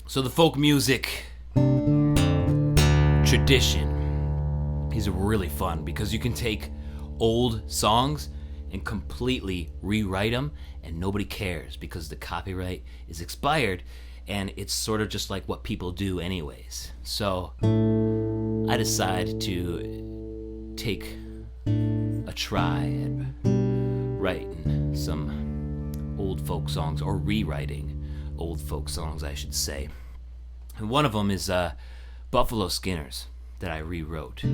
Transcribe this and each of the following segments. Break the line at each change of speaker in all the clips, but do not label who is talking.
So the folk music tradition is really fun because you can take old songs and completely rewrite them and nobody cares because the copyright is expired and it's sort of just like what people do anyways. So I decided to take a try at writing some old folk songs, or rewriting old folk songs I should say. And one of them is Buffalo Skinners that I rewrote. You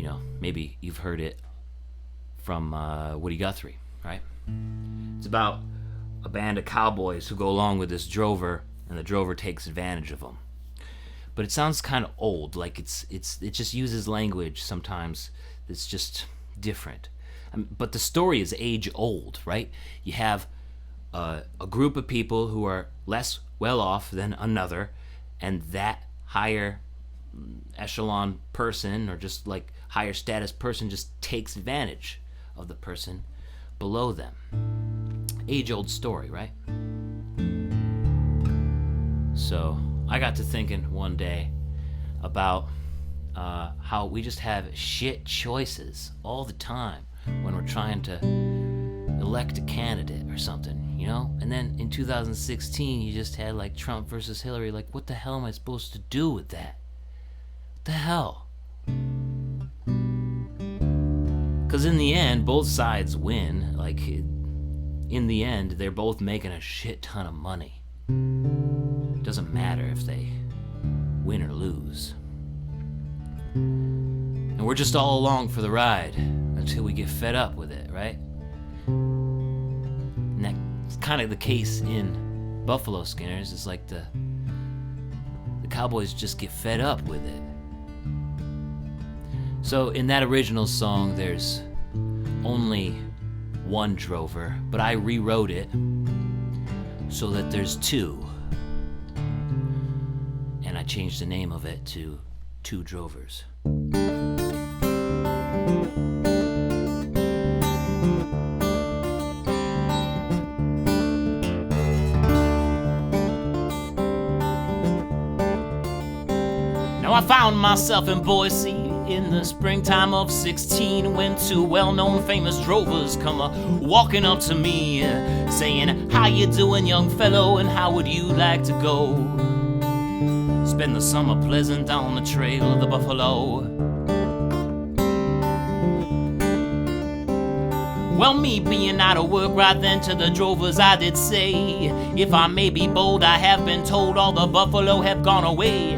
know, maybe you've heard it from Woody Guthrie, right? It's about a band of cowboys who go along with this drover, and the drover takes advantage of them. But it sounds kind of old, like it just uses language sometimes that's just different. But the story is age old, right? You have a group of people who are less well off than another, and that higher echelon person, or just like higher status person, just takes advantage of the person below them. Age old story, right? So I got to thinking one day about how we just have shit choices all the time when we're trying to elect a candidate or something, you know? And then in 2016 you just had like Trump versus Hillary. Like, what the hell am I supposed to do with that? What the hell? Because in the end, both sides win. Like, in the end, they're both making a shit ton of money. It doesn't matter if they win or lose. And we're just all along for the ride until we get fed up with it, right? And that's kind of the case in Buffalo Skinners. It's like the cowboys just get fed up with it. So in that original song, there's only one drover, but I rewrote it so that there's two. And I changed the name of it to Two Drovers. Now I found myself in Boise in the springtime of 16, when two well-known famous drovers come walking up to me, saying, "How you doing, young fellow, and how would you like to go spend the summer pleasant on the trail of the buffalo?" Well, me being out of work right then, to the drovers I did say, "If I may be bold, I have been told all the buffalo have gone away.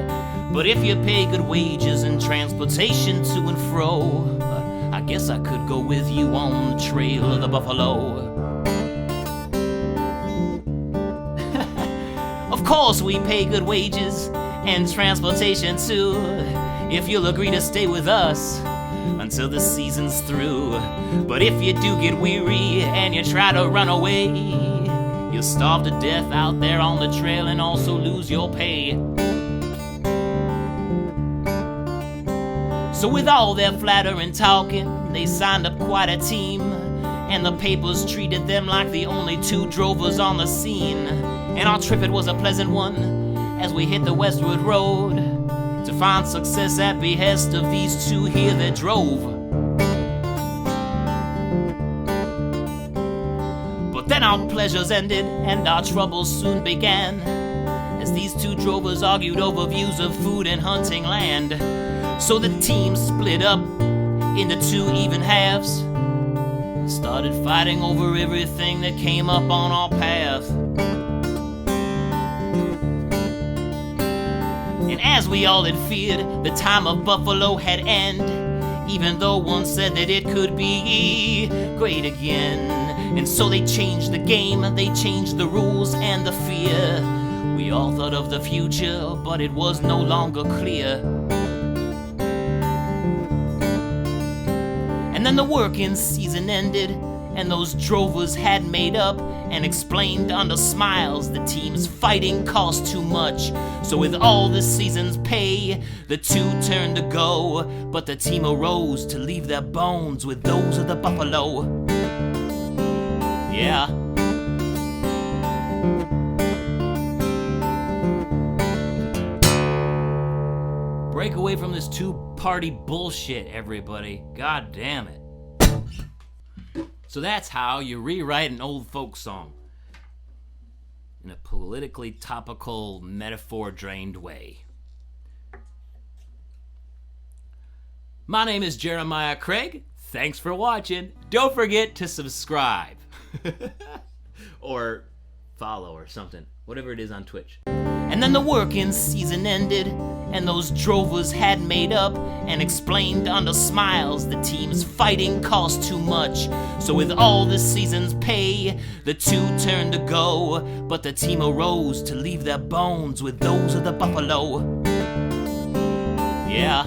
But if you pay good wages and transportation to and fro, I guess I could go with you on the trail of the buffalo." Of course we pay good wages and transportation too, if you'll agree to stay with us until the season's through. But if you do get weary and you try to run away, you'll starve to death out there on the trail and also lose your pay. So with all their flattering talking, they signed up quite a team, and the papers treated them like the only two drovers on the scene. And our trip, it was a pleasant one, as we hit the westward road to find success at behest of these two here that drove. But then our pleasures ended and our troubles soon began, as these two drovers argued over views of food and hunting land. So the team split up into two even halves, started fighting over everything that came up on our path. And as we all had feared, the time of buffalo had ended, even though one said that it could be great again. And so they changed the game, they changed the rules and the fear. We all thought of the future, but it was no longer clear. And then the working season ended, and those drovers had made up and explained under smiles the team's fighting cost too much. So with all the season's pay, the two turned to go, but the team arose to leave their bones with those of the buffalo. Yeah. break away from this two-party bullshit, everybody. God damn it. So that's how you rewrite an old folk song in a politically topical, metaphor-drained way. My name is Jeremiah Craig. Thanks for watching. Don't forget to subscribe. Or follow or something. Whatever it is on Twitch. And then the working season ended, and those drovers had made up and explained under smiles the team's fighting cost too much. So with all this season's pay, the two turned to go, but the team arose to leave their bones with those of the buffalo. Yeah.